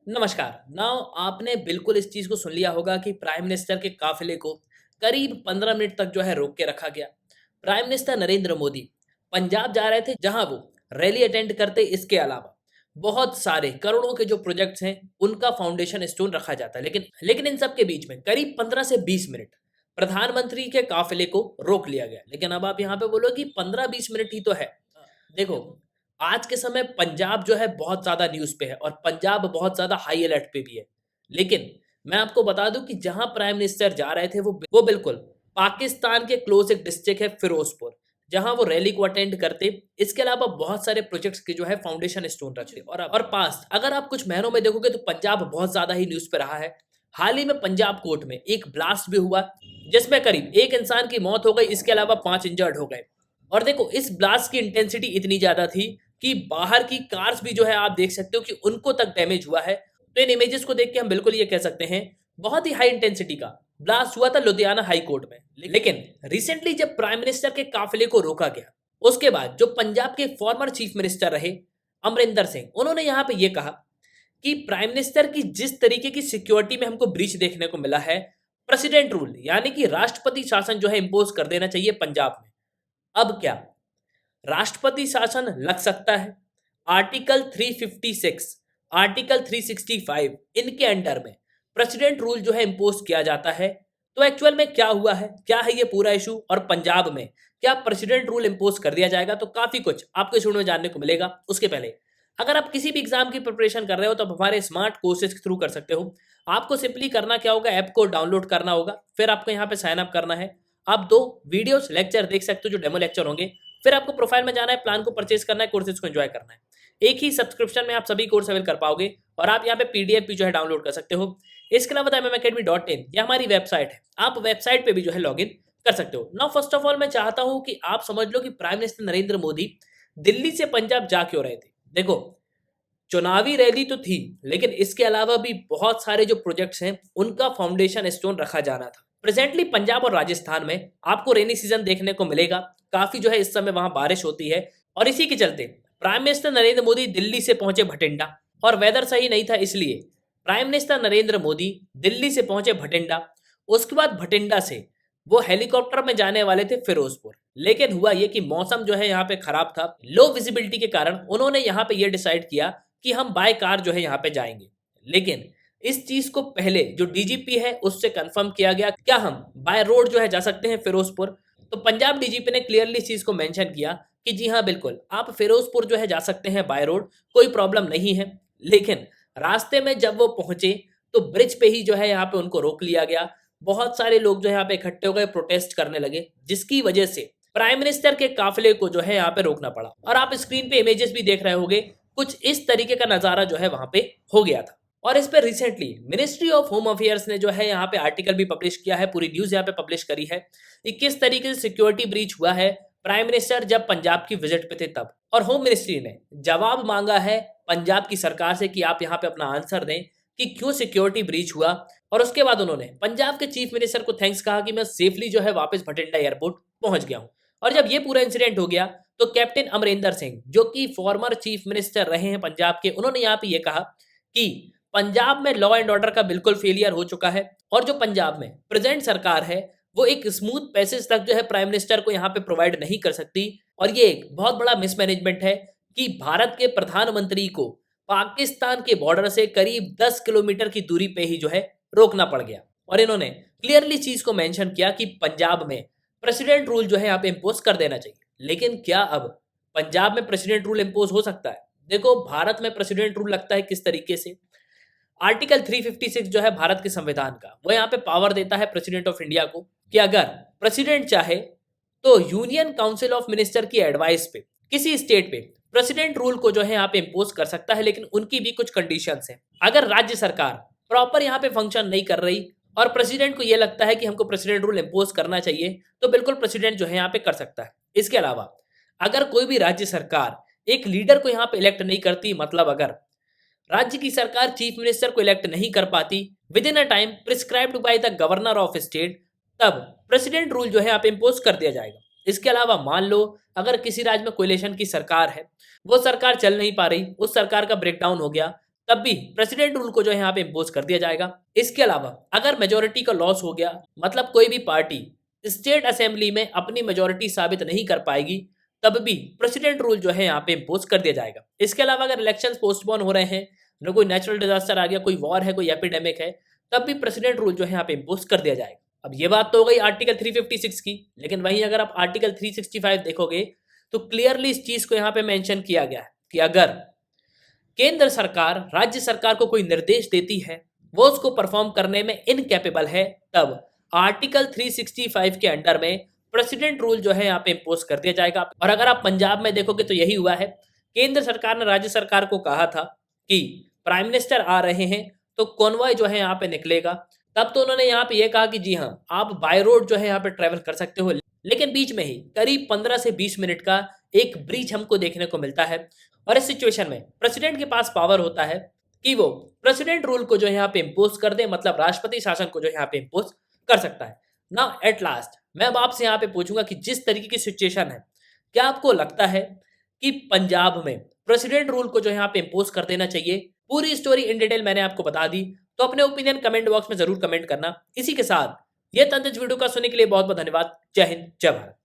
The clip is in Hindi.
नमस्कार। नाउ आपने बिल्कुल इस चीज़ को सुन लिया होगा कि प्राइम मिनिस्टर के काफ़िले को करीब 15 मिनट तक जो है रोक के रखा गया। प्राइम मिनिस्टर नरेंद्र मोदी पंजाब जा रहे थे जहां वो रैली अटेंड करते, इसके अलावा बहुत सारे करोड़ों के जो प्रोजेक्ट्स हैं उनका फाउंडेशन स्टोन रखा जाता है। लेकिन इन सब के बीच में करीब 15 से 20 मिनट प्रधानमंत्री के काफ़िले को रोक लिया गया। लेकिन अब आप यहाँ पे बोलो कि 15-20 मिनट ही तो है। देखो, आज के समय पंजाब जो है बहुत ज़्यादा न्यूज़ पे है और पंजाब बहुत ज़्यादा हाई अलर्ट पे भी है। लेकिन मैं आपको बता दूँ कि जहाँ प्राइम मिनिस्टर जा रहे थे वो बिल्कुल पाकिस्तान के क्लोज़ एक डिस्ट्रिक्ट है फिरोज़पुर, जहाँ वो रैली को अटेंड करते। इसके अलावा बहुत सारे प्रोजेक्ट्स के जो है फाउंडेशन स्टोन रखते और पास्ट अगर आप कुछ महीनों में देखोगे तो पंजाब बहुत ज़्यादा ही न्यूज़ पे रहा है। हाल ही में पंजाब कोर्ट में एक ब्लास्ट भी हुआ, जिसमें करीब 1 इंसान की मौत हो गई, इसके अलावा 5 इंजर्ड हो गए। और देखो, इस ब्लास्ट की इंटेंसिटी इतनी ज़्यादा थी कि बाहर की कार्स भी जो है आप देख सकते हो कि उनको तक डैमेज हुआ है। तो इन इमेजेस को देख के हम बिल्कुल ये कह सकते हैं बहुत ही हाई इंटेंसिटी का ब्लास्ट हुआ था लुधियाना हाई कोर्ट में। लेकिन रिसेंटली जब प्राइम मिनिस्टर के काफिले को रोका गया, उसके बाद जो पंजाब के फॉर्मर चीफ मिनिस्टर रहे अमरिंदर सिंह, उन्होंने यहाँ पे ये कहा कि प्राइम मिनिस्टर की जिस तरीके की सिक्योरिटी में हमको ब्रीच देखने को मिला है, प्रेसिडेंट रूल यानी कि राष्ट्रपति शासन जो है इंपोज कर देना चाहिए पंजाब में। अब क्या राष्ट्रपति शासन लग सकता है? आर्टिकल 356, आर्टिकल 365 इनके अंडर में प्रेसिडेंट रूल जो है इंपोज किया जाता है। तो एक्चुअल में क्या हुआ है, क्या है ये पूरा इशू, और पंजाब में क्या प्रेसिडेंट रूल इंपोज कर दिया जाएगा? तो काफी कुछ आपको इस वीडियो में जानने को मिलेगा। उसके पहले अगर आप किसी भी एग्जाम की प्रिपरेशन कर रहे हो तो आप हमारे स्मार्ट कोर्सेज के थ्रू कर सकते हो। आपको सिंपली करना क्या होगा, ऐप को डाउनलोड करना होगा, फिर आपको यहाँ पे साइन अप करना है। आप 2 वीडियोस लेक्चर देख सकते हो जो डेमो लेक्चर होंगे। फिर आपको प्रोफाइल में जाना है, प्लान को परचेज करना है, कोर्सेज को एंजॉय करना है। एक ही सब्सक्रिप्शन में आप सभी कोर्स अवेल कर पाओगे और आप यहाँ पे पीडीएफ भी जो है डाउनलोड कर सकते हो। इसके अलावा MMAcademy.in यह हमारी वेबसाइट है, आप वेबसाइट पे भी जो है लॉगिन कर सकते हो। नाउ फर्स्ट ऑफ ऑल मैं चाहता हूँ कि आप समझ लो कि प्राइम मिनिस्टर नरेंद्र मोदी दिल्ली से पंजाब जा क्यों रहे थे। देखो, चुनावी रैली तो थी, लेकिन इसके अलावा भी बहुत सारे जो प्रोजेक्ट्स हैं उनका फाउंडेशन स्टोन रखा जाना था। प्रेजेंटली पंजाब और राजस्थान में आपको रेनी सीजन देखने को मिलेगा, काफी जो है इस समय वहां बारिश होती है और इसी के चलते प्राइम मिनिस्टर नरेंद्र मोदी दिल्ली से पहुंचे भटिंडा, और वेदर सही नहीं था, इसलिए प्राइम मिनिस्टर नरेंद्र मोदी दिल्ली से पहुंचे भटिंडा। उसके बाद भटिंडा से वो हेलीकॉप्टर में जाने वाले थे फिरोजपुर। लेकिन हुआ ये कि मौसम जो है यहाँ पे खराब था, लो विजिबिलिटी के कारण उन्होंने यहाँ पे ये डिसाइड किया कि हम बाय कार जो है यहाँ पे जाएंगे। लेकिन इस चीज को पहले जो डीजीपी है उससे कंफर्म किया गया, क्या हम बाय रोड जो है जा सकते हैं फिरोजपुर? तो पंजाब डीजीपी ने क्लियरली इस चीज को मेंशन किया कि जी हाँ बिल्कुल, आप फिरोजपुर जो है जा सकते हैं बाय रोड, कोई प्रॉब्लम नहीं है। लेकिन रास्ते में जब वो पहुंचे तो ब्रिज पे ही जो है यहाँ पे उनको रोक लिया गया। बहुत सारे लोग जो है यहाँ पे इकट्ठे हो गए, प्रोटेस्ट करने लगे, जिसकी वजह से प्राइम मिनिस्टर के काफिले को जो है यहाँ पे रोकना पड़ा। और आप स्क्रीन पे इमेजेस भी देख रहे होंगे, कुछ इस तरीके का नजारा जो है वहां पे हो गया था। और इस पे recently ministry of home affairs ने जो है यहाँ पे आर्टिकल भी पब्लिश किया है, पूरी न्यूज यहाँ पे पब्लिश करी है कि किस तरीके से सिक्योरिटी ब्रीच हुआ है प्राइम मिनिस्टर जब पंजाब की विजिट पे थे तब। और होम मिनिस्ट्री ने जवाब मांगा है पंजाब की सरकार से कि आप यहाँ पे अपना आंसर दें कि क्यों सिक्योरिटी ब्रीच हुआ। और उसके बाद उन्होंने पंजाब के चीफ मिनिस्टर को थैंक्स कहा कि मैं सेफली जो है वापस भटिंडा एयरपोर्ट पहुंच गया हूँ। और जब ये पूरा इंसिडेंट हो गया तो कैप्टन अमरिंदर सिंह, जो कि फॉर्मर चीफ मिनिस्टर रहे हैं पंजाब के, उन्होंने यहाँ पे ये कहा कि पंजाब में लॉ एंड ऑर्डर का बिल्कुल फेलियर हो चुका है और जो पंजाब में प्रेजेंट सरकार है वो एक स्मूथ पैसेज तक जो है प्राइम मिनिस्टर को यहाँ पे प्रोवाइड नहीं कर सकती। और ये एक बहुत बड़ा मिसमैनेजमेंट है कि भारत के प्रधानमंत्री को पाकिस्तान के बॉर्डर से करीब 10 किलोमीटर की दूरी पे ही जो है रोकना पड़ गया। और इन्होंने क्लियरली चीज को मेंशन किया कि पंजाब में प्रेसिडेंट रूल जो है यहाँ पे इंपोज कर देना चाहिए। लेकिन क्या अब पंजाब में प्रेसिडेंट रूल इंपोज हो सकता है? देखो, भारत में प्रेसिडेंट रूल लगता है किस तरीके से, आर्टिकल 356 जो है भारत के संविधान का, वो यहाँ पे पावर देता है प्रेसिडेंट ऑफ इंडिया को कि अगर प्रेसिडेंट चाहे तो यूनियन काउंसिल ऑफ मिनिस्टर की एडवाइस पे किसी स्टेट पे प्रेसिडेंट रूल को जो है यहाँ पे इंपोज कर सकता है। लेकिन उनकी भी कुछ कंडीशंस हैं। अगर राज्य सरकार प्रॉपर यहाँ पे फंक्शन नहीं कर रही और प्रेसिडेंट को ये लगता है कि हमको प्रेसिडेंट रूल इंपोज करना चाहिए, तो बिल्कुल प्रेसिडेंट जो है यहाँ पे कर सकता है। इसके अलावा अगर कोई भी राज्य सरकार एक लीडर को यहाँ पे इलेक्ट नहीं करती, मतलब अगर राज्य की सरकार चीफ मिनिस्टर को इलेक्ट नहीं कर पाती with in a time prescribed by the governor of state, तब प्रेसिडेंट रूल जो है यहाँ पे इंपोज कर दिया जाएगा। इसके अलावा मान लो अगर किसी राज्य में कोलिशन की सरकार है, वो सरकार चल नहीं पा रही, उस सरकार का ब्रेकडाउन हो गया, तब भी प्रेसिडेंट रूल को जो है यहाँ पे इम्पोज कर दिया जाएगा। इसके अलावा अगर मेजोरिटी का लॉस हो गया, मतलब कोई भी पार्टी स्टेट असेंबली में अपनी मेजोरिटी साबित नहीं कर पाएगी, तब भी प्रेसिडेंट रूल जो है यहाँ पे इम्पोज कर दिया जाएगा। इसके अलावा अगर इलेक्शंस पोस्टपोन हो रहे हैं, न कोई नेचुरल डिजास्टर आ गया, कोई वॉर है, कोई एपिडेमिक है, तब भी प्रेसिडेंट रूल जो है यहाँ पे इम्पोज कर दिया जाएगा। अब ये बात तो हो गई आर्टिकल 356 की, लेकिन वहीं अगर आप आर्टिकल 365 देखोगे तो क्लियरली इस चीज को यहाँ पे मेंशन किया गया है कि अगर केंद्र सरकार राज्य सरकार को कोई निर्देश देती है, वो उसको परफॉर्म करने में इनकैपेबल है, तब आर्टिकल 365 के अंडर में प्रेसिडेंट रूल जो है यहाँ पे इम्पोज कर दिया जाएगा। और अगर आप पंजाब में देखोगे तो यही हुआ है। केंद्र सरकार ने राज्य सरकार को कहा था कि प्राइम मिनिस्टर आ रहे हैं तो कॉन्वॉय जो है यहाँ पे निकलेगा, तब तो उन्होंने यहाँ पे ये कहा कि जी हाँ, आप बाय रोड जो है यहाँ पे ट्रेवल कर सकते हो, लेकिन बीच में ही करीब 15 से 20 मिनट का एक ब्रीच हमको देखने को मिलता है। और इस सिचुएशन में प्रेसिडेंट के पास पावर होता है कि वो प्रेसिडेंट रूल को जो यहाँ पे इम्पोज कर दे, मतलब राष्ट्रपति शासन को जो यहाँ पे इम्पोज कर सकता है। नाउ एट लास्ट मैं अब आपसे यहाँ पे पूछूंगा कि जिस तरीके की सिचुएशन है, क्या आपको लगता है कि पंजाब में प्रेसिडेंट रूल को जो यहाँ पे इम्पोज कर देना चाहिए? पूरी स्टोरी इन डिटेल मैंने आपको बता दी, तो अपने ओपिनियन कमेंट बॉक्स में जरूर कमेंट करना। इसी के साथ ये तंत्र वीडियो का सुनने के लिए बहुत बहुत धन्यवाद। जय हिंद, जय भारत।